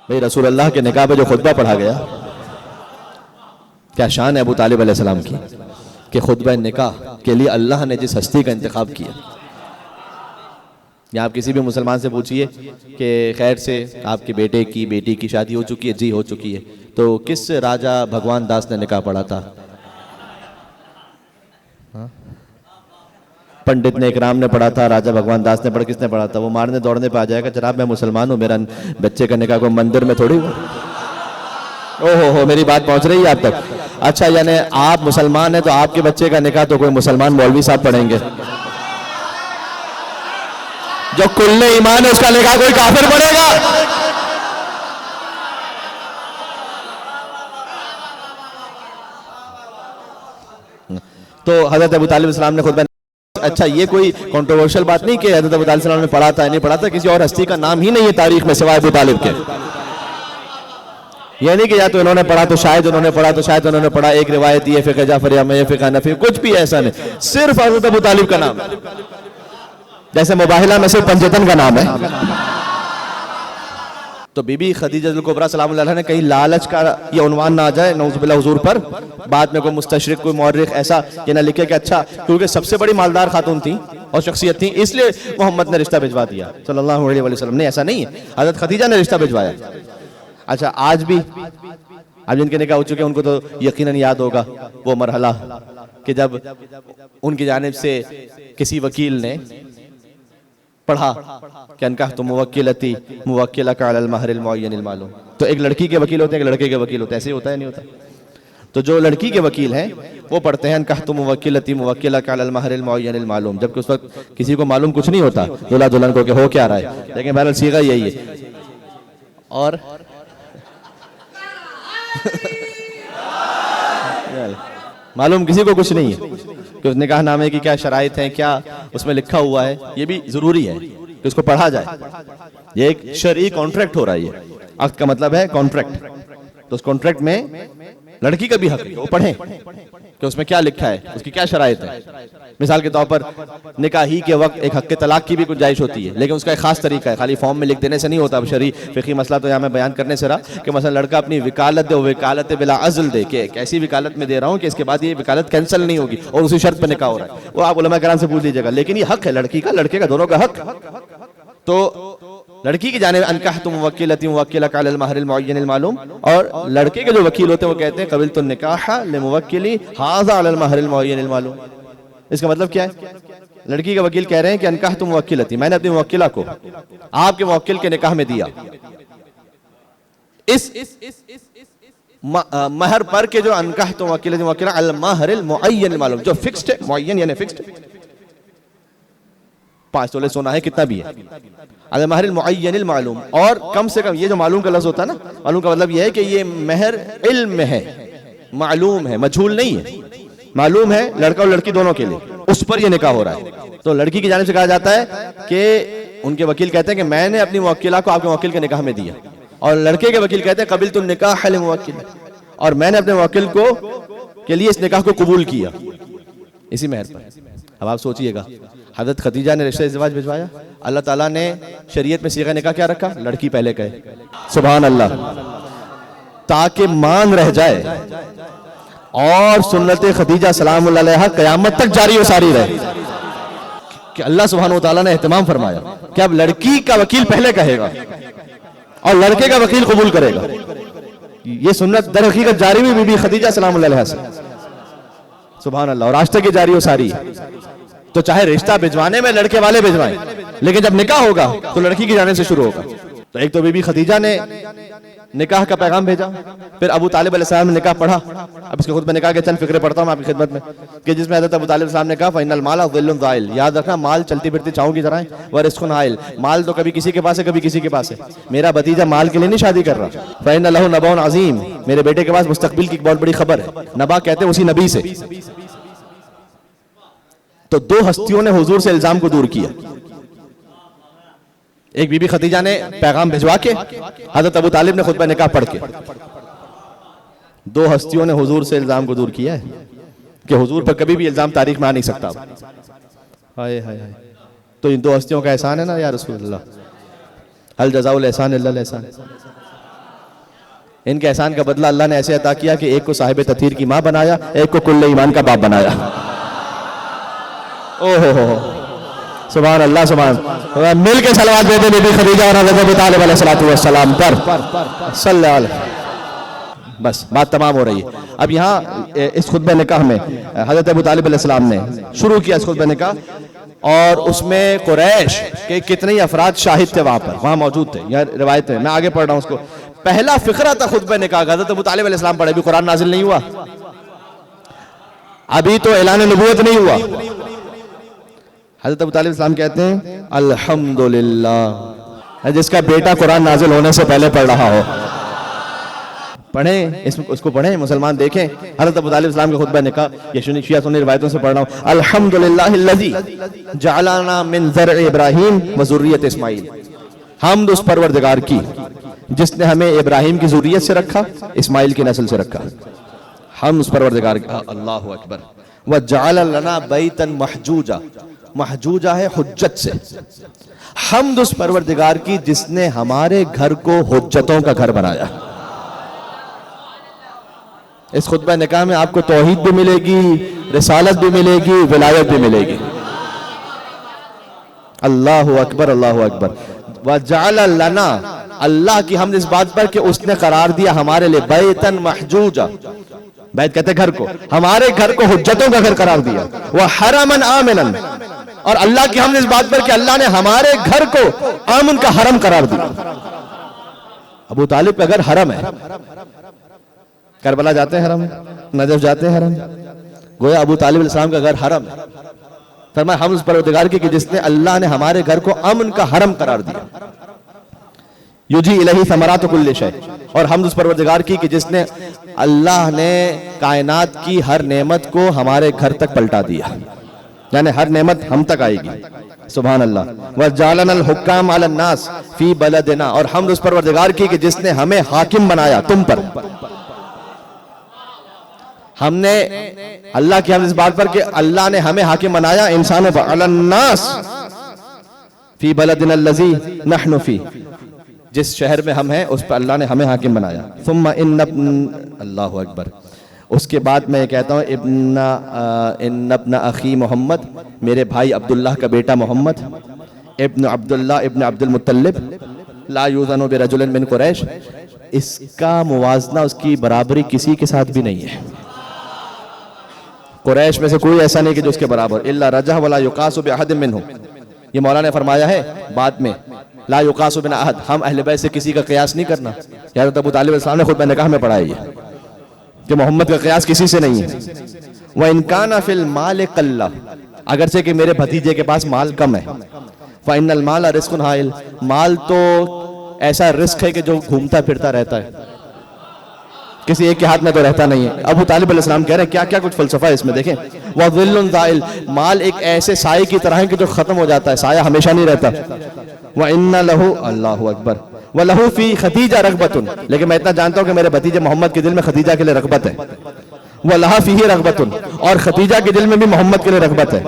भाई रसूल अल्लाह के निकाह पे जो खुतबा पढ़ा गया, क्या शान है अबू तालिब अलैहिस्सलाम की कि खुतबा निकाह के लिए अल्लाह ने जिस हस्ती का इंतखाब किया। या आप किसी भी मुसलमान से पूछिए कि खैर से आपके बेटे की बेटी की शादी हो चुकी है? जी हो चुकी है। तो किस राजा भगवान दास ने निकाह पढ़ा था? पंडित ने, इकराम ने पढ़ा था, राजा भगवान दास ने पढ़ा, किसने पढ़ा था? वो मारने दौड़ने पे आ जाएगा, जनाब मैं मुसलमान हूँ, मेरा बच्चे का निकाह को मंदिर में थोड़ी हुआ। ओहो, मेरी बात पहुंच रही है आप तक? अच्छा, यानी आप मुसलमान हैं तो आपके बच्चे का निकाह तो कोई मुसलमान मौलवी साहब पढ़ेंगे? जो कुल्ले ईमान है उसका निकाह कोई काफिर पढ़ेगा? तो हजरत अबू तालिब इस्लाम ने खुद, अच्छा ये कोई कंट्रोवर्शियल बात नहीं कि हजरत अबू तालिब इस्लाम ने पढ़ा था नहीं पढ़ा था, किसी और हस्ती का नाम ही नहीं है तारीख में सिवाय अबू तालिब के। ये नहीं कि या तो इन्होंने पढ़ा तो शायद उन्होंने पढ़ा तो शायद उन्होंने पढ़ा, एक रिवायत ये फिक़ह जाफरिया में, ये फिक़ह हनफी, कुछ भी ऐसा नहीं, सिर्फ हजरत अबू तालिब का नाम है। जैसे मुबाहिला में सिर्फ पंजतन का नाम है। तो बीबी खदीजतुल कुबरा सलामुल्लाह अलैहा ने कहीं लालच का ये उन्वान ना आ जाए नऊज़ुबिल्लाह हुजूर पर, बाद में कोई मुस्तशरिक कोई मौर्रिख ऐसा ये ना लिखे कि अच्छा क्योंकि सबसे बड़ी मालदार खातून थी और शख्सियत थी इसलिए मोहम्मद ने रिश्ता भिजवा दिया सल्लल्लाहु अलैहि वसल्लम ने, ऐसा नहीं है। हज़रत खदीजा ने रिश्ता भिजवाया। अच्छा आज भी, अब जिनके निकाह हो चुके हैं उनको तो यकीनन याद होगा वो मरहला कि जब उनकी जानिब से किसी वकील ने पढ़ा कि अनकाह तो मुवक्किलती मुवक्किला का अलल महरिल मुअय्यनिल मालूम। तो एक लड़की के वकील होते हैं, एक लड़के के वकील होते हैं, ऐसे होता है नहीं होता? तो जो लड़की के वकील हैं वो पढ़ते हैं अनकाह तो मुवक्किलती मुवक्किला का अलल महरिल मुअय्यनिल मालूम, जबकि उस वक्त किसी को मालूम कुछ नहीं होता दूल्हा दुल्हन को कि हो क्या रहा है, लेकिन बहरहाल सीगा यही है। और मालूम किसी को कुछ नहीं है कि उस निकाह नामे की क्या शराइत हैं, क्या उसमें लिखा हुआ है, ये भी जरूरी है कि उसको पढ़ा जाए। ये एक शरई कॉन्ट्रैक्ट हो रहा है, ये अक्द का मतलब है कॉन्ट्रैक्ट। तो उस कॉन्ट्रैक्ट में लड़की का भी हक है वो पढ़े कि उसमें क्या लिखा है, उसकी क्या शराइत है। मिसाल के तौर पर निकाह ही के वक्त एक हक तलाक की भी गुंजाइश होती है, लेकिन उसका एक खास तरीका है, खाली फॉर्म में लिख देने से नहीं होता। अब शरई फिक़ही मसला तो यहाँ मैं बयान करने से रहा कि मसला लड़का अपनी वकालत दे, वकालत बिला अज़ल दे के ऐसी वकालत में दे रहा हूँ कि इसके बाद ये वकालत कैंसिल नहीं होगी और उसी शर्त पर निकाह हो रहा है, वो आप उलमा कराम से पूछ लीजिएगा। लेकिन ये हक है लड़की का, लड़के का, दोनों का हक। तो लड़की की जानिब अनकाहतु मुवक्किलती मुवक्किला का अलल महरिल मुअय्यनिल मालूम, और लड़के के जो वकील होते हैं वो कहते हैं क़बिलतु निकाह लिमुवक्किली हाज़ा अलल महरिल मुअय्यनिल मालूम। इसका मतलब क्या है? लड़की के वकील कह रहे हैं कि अनकाहतु मुवक्किलती, मैंने अपनी मुवक्किला को आपके मुवक्किल के निकाह में दिया, इस महर पर के जो अनकाहतु मुवक्किलती मुवक्किला अलल महरिल मुअय्यनिल मालूम, जो फिक्स्ड है, मुअय्यन यानी फिक्स्ड, 5 तोले सोना है, कितना भी है, अलल महरिल मुअय्यनिल मालूम। और कम से कम, ये जो मालूम का लफ्ज़ होता है ना, मालूम का मतलब ये है कि ये महर इल्म में है, मालूम है, मजहूल नहीं है, मालूम है लड़का और लड़की दोनों के लिए, उस पर यह निकाह हो रहा है। तो लड़की की जानिब से कहा जाता है कि उनके वकील कहते हैं कि मैंने अपनी मुवक्किला को आपके मुवक्किल के निकाह में दिया, और लड़के के वकील कहते हैं क़बिलतु निकाह लिमुवक्किल, और मैंने अपने मुवक्किल को के लिए इस निकाह को कबूल किया इसी महर पर। अब आप सोचिएगा, हज़रत खदीजा ने रिश्ते इज़्वाज भिजवाया, अल्लाह ताला ने शरीयत में सीगा निकाह क्या रखा? लड़की पहले कहे, सुभान अल्लाह, ताकि मान रह जाए और सुन्नत खदीजा सलामुल्लाह अलैहा क़यामत तक जारी व सारी रहे। कि अल्लाह सुब्हानहू व तआला ने एहतमाम फरमाया कि अब लड़की का वकील पहले कहेगा और लड़के का वकील कबूल करेगा। ये सुन्नत दर हकीकत जारी हुई बीबी खदीजा सलामुल्लाह अलैहा से, सुभान अल्लाह, और आज तक ये जारी व सारी। तो चाहे रिश्ता भिजवाने में लड़के वाले भिजवाएं, लेकिन जब निकाह होगा तो लड़की की जाने से शुरू होगा। तो एक तो बीबी खदीजा ने निकाह का पैगाम भेजा, फिर अबू तालिब अलैहिस्सलाम ने निकाह पढ़ा। अब इसके खुद में निकाह के चंद फिक्रे पढ़ता हूँ आपकी खिदमत में, कि जिसमें हज़रत अबू तालिब अलैहिस्सलाम ने कहा फ़इन्नल माला ज़िल्लुन ज़ाइल, याद रखना माल चलती फिरती छाँव की तरह है, व रिज़्क़ुन हाइल, माल तो कभी किसी के पास है कभी किसी के पास है। मेरा भतीजा माल के लिए नहीं शादी कर रहा। फ़इन्न लहू नबउन अज़ीम, मेरे बेटे के पास मुस्तक़बिल की बहुत बड़ी खबर है। नबा कहते हैं उसी नबी से। तो 2 हस्तियों ने हुजूर से इल्जाम को दूर किया। एक बीबी खदीजा ने पैगाम भिजवा के, हज़रत अबू तालिब ने खुतबा निकाह पढ़ के। 2 हस्तियों ने हुजूर से इल्जाम को दूर किया है कि हुजूर पर कभी भी इल्जाम तारीख में आ नहीं सकता। हाय हाय हाय, तो इन 2 हस्तियों का एहसान है ना या रसूल अल्लाह, हल जज़ाउल एहसान इल्लल एहसान। इनके एहसान का बदला अल्लाह ने ऐसे अता किया कि एक को साहिब तथीर की माँ बनाया, एक को कुल्ले ईमान का बाप बनाया। ओहो हो, सुभान अल्लाह, सुभान। मिल के सलावत दे दे बीबी खदीजा और हज़रत अबू तालिब अलैहिस्सलातु वस्सलाम पर सल्लल्लाहु अलैहि। बस बात तमाम हो रही है। अब यहाँ इस खुतबे निकाह में हज़रत अबू तालिब अलैहिस्सलाम ने शुरू किया इस खुतबे निकाह, और उसमें कुरैश के कितने ही अफराद शाहिद थे, वहां मौजूद थे। यह रिवायत है, मैं आगे पढ़ रहा हूँ उसको। पहला फिक्रा था खुतबे निकाह का, हज़रत अबू तालिब अलैहिस्सलाम पढ़े, अभी कुरान नाजिल नहीं हुआ, अभी तो ऐलान नबूवत नहीं हुआ। हज़रत अबू तालिब अलैहिस्सलाम कहते हैं अल्हम्दुलिल्लाह, जिसका बेटा कुरान नाजिल होने से पहले पढ़ रहा हो। पढ़ें उसको पढ़ें, मुसलमान देखें। हज़रत अबू तालिब अलैहिस्सलाम का खुतबा निकाह, ये शिया सुन्नी रिवायतों से पढ़ रहा हूँ। अल्हम्दुलिल्लाहिल्लज़ी जअलना मिन ज़र्अ इब्राहीम व ज़ुर्रियत इस्माईल। हमद उस परवरदिगार की जिसने हमें इब्राहिम की ज़ुर्रियत से रखा, इस्माईल की नस्ल से रखा। हम उस परवरदिगार की, अल्लाहु अकबर। व जअल लना बैतन महजूजा, महजूजा है हुज्जत से। हमद उस परवरदिगार की जिसने हमारे घर को हुज्जतों का घर बनाया। इस खुतबा निकाह में आपको तौहीद भी मिलेगी, रिसालत भी मिलेगी, विलायत भी मिलेगी। अल्लाहु अकबर, अल्लाहु अकबर। व जअल लना, अल्लाह की हमद इस बात पर कि उसने करार दिया हमारे लिए बैतन महजूजा, बैत कहते घर को, हमारे घर को हुज्जतों का घर करार दिया। वह हरमन आमिनन, और अल्लाह की हमद इस बात पर कि अल्लाह ने हमारे घर को आमन का हरम करार दिया। अबू तालिब का घर हरम है, करबला जाते हैं हरम, नजफ जाते हैं हरम, गोया अबू तालिब अलैहिस्सलाम का घर हरम है। फरमाया हम उस परवरदिगार की कि जिसने अल्लाह ने हमारे घर को अमन का हरम करार दिया। युजी इलही समरात कुल्ली शै, और हम उस परवरदिगार की कि जिसने अल्लाह ने कायनात की हर नेमत को हमारे घर तक पलटा दिया, यानी हर नेमत हम तक आएगी। सुभान अल्लाह। व जालनल हुक्काम अलन नास फी बलदिना, और हम उस परवरदिगार की कि जिसने हमें हाकिम बनाया तुम पर। हमने अल्लाह की हम इस बात पर कि अल्लाह ने हमें हाकिम बनाया इंसानों पर, अलन नास फी बलदिना लजी नहनु फी, जिस शहर में हम हैं उस पर अल्लाह ने हमें हाकिम बनाया। सुम्मा अल्लाहु अकबर। उसके बाद मैं कहता हूँ इब्न अखी मोहम्मद, मेरे भाई अब्दुल्लाह का बेटा मोहम्मद, इब्न अब्दुल्लाह इब्न अब्दुल मुत्तलिब, ला यूज़नु बिरजुलिन मिन कुरैश, इसका मुवाजना, उसकी बराबरी किसी के साथ भी नहीं है। कुरैश में से कोई ऐसा नहीं कि जो उसके बराबर, इल्ला रजह वला युकासु बिअहदिन मिनहुम, ये मौला ने फरमाया है बाद में, ला युकासु बिन अहद, हम अहले बैत से किसी का कयास नहीं करना। यार अबू तालिब अलैहिस्सलाम ने खुद निकाह में पढ़ा है कि मोहम्मद का कयास किसी से नहीं है। व इनकाना फिल माल कल्ला, अगर से कि मेरे भतीजे के पास माल कम है, फ़इन्नल माल रिस्कुन हाइल, माल तो ऐसा रिस्क है कि जो घूमता फिरता रहता है, किसी एक के हाथ में तो रहता नहीं है। अबू तालिब अलैहिस्सलाम कह रहे हैं क्या क्या कुछ फलसफा है इसमें, देखें। वह ज़िल्लुन ज़ाइल, माल एक ऐसे साये की तरह है कि जो खत्म हो जाता है, साया हमेशा नहीं रहता। व इन्ना लहू, अल्लाहु अकबर, व लहू फी खदीजा रग़बतुन, लेकिन मैं इतना जानता हूँ कि मेरे भतीजे मोहम्मद के दिल में खदीजा के लिए रग़बत है। व लहा फीही रग़बतुन, और खदीजा के दिल में भी मोहम्मद के लिए रग़बत है।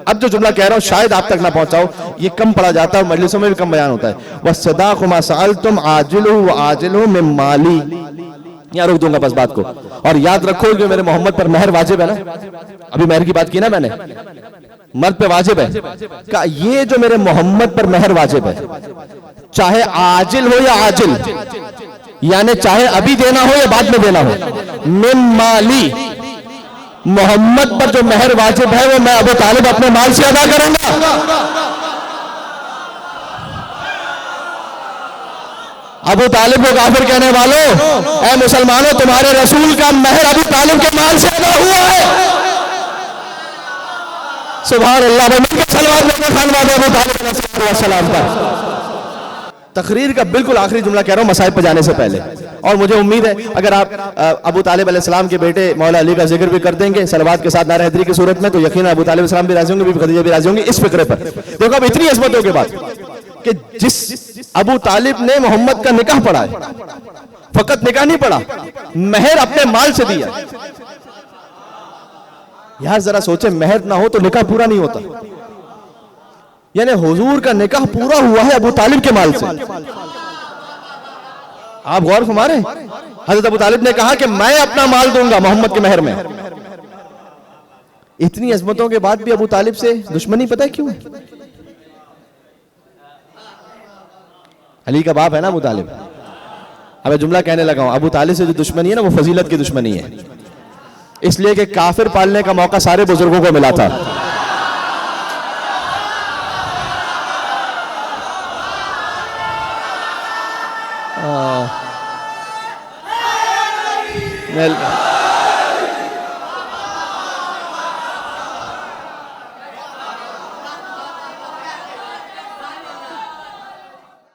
अब जो जुमला कह रहा हूँ शायद आप तक ना पहुंचाओ, ये कम पढ़ा जाता है, मजलिसों में भी कम बयान होता है। वस्सदाक़ु मा सअलतुम आजिलुहु व आजिलुहु मिन माली, यहाँ रोक दूंगा बस बात को। और याद रखो कि मेरे मोहम्मद पर महर वाजिब है ना, अभी महर की बात की ना मैंने, मर्द पे वाजिब है का, ये जो मेरे मोहम्मद पर महर वाजिब है, चाहे आजिल हो या आजिल, यानी चाहे अभी देना हो या बाद में देना हो, मिन माली, मोहम्मद पर जो महर वाजिब है वो मैं अबू तालिब अपने माल से अदा करूंगा। अबू तालिब को काफिर कहने वालों, ऐ मुसलमानों, तुम्हारे रसूल का महर अबू तालिब के माल से अदा हुआ है। सुभान अल्लाह। तकरीर का बिल्कुल आखिरी जुमला कह रहा हूं मसाइब पे जाने से पहले, और मुझे उम्मीद है अगर आप अबू तालिब अलैहिस्सलाम के बेटे मौला अली का जिक्र भी कर देंगे सलवात के साथ नारे हैदरी की सूरत में, तो यकीनन अबू तालिब अलैहिस्सलाम भी राजी होंगे, बीबी खदीजा भी राजी होंगी इस फिक्रे पर। देखो अब इतनी अज़मतों के बाद कि जिस अबू तालिब ने मोहम्मद का निकाह पढ़ा है, फकत निकाह नहीं पढ़ा, महर अपने माल से दिया। यार जरा सोचे, महर ना हो तो निकाह पूरा नहीं होता, यानी हुजूर का निकाह पूरा हुआ है अबू तालिब के माल से। आप गौर फरमा रहे हैं, हजरत अबू तालिब ने कहा कि मैं अपना माल दूंगा मोहम्मद के महर में। इतनी अजमतों के बाद भी अबू तालिब से दुश्मनी पता है क्यों है? अली का बाप है ना अबू तालिब। अब मैं जुमला कहने लगा हूं, अबू तालिब से जो दुश्मनी है ना वो फजीलत की दुश्मनी है, इसलिए कि काफिर पालने का मौका सारे बुजुर्गों को मिला था।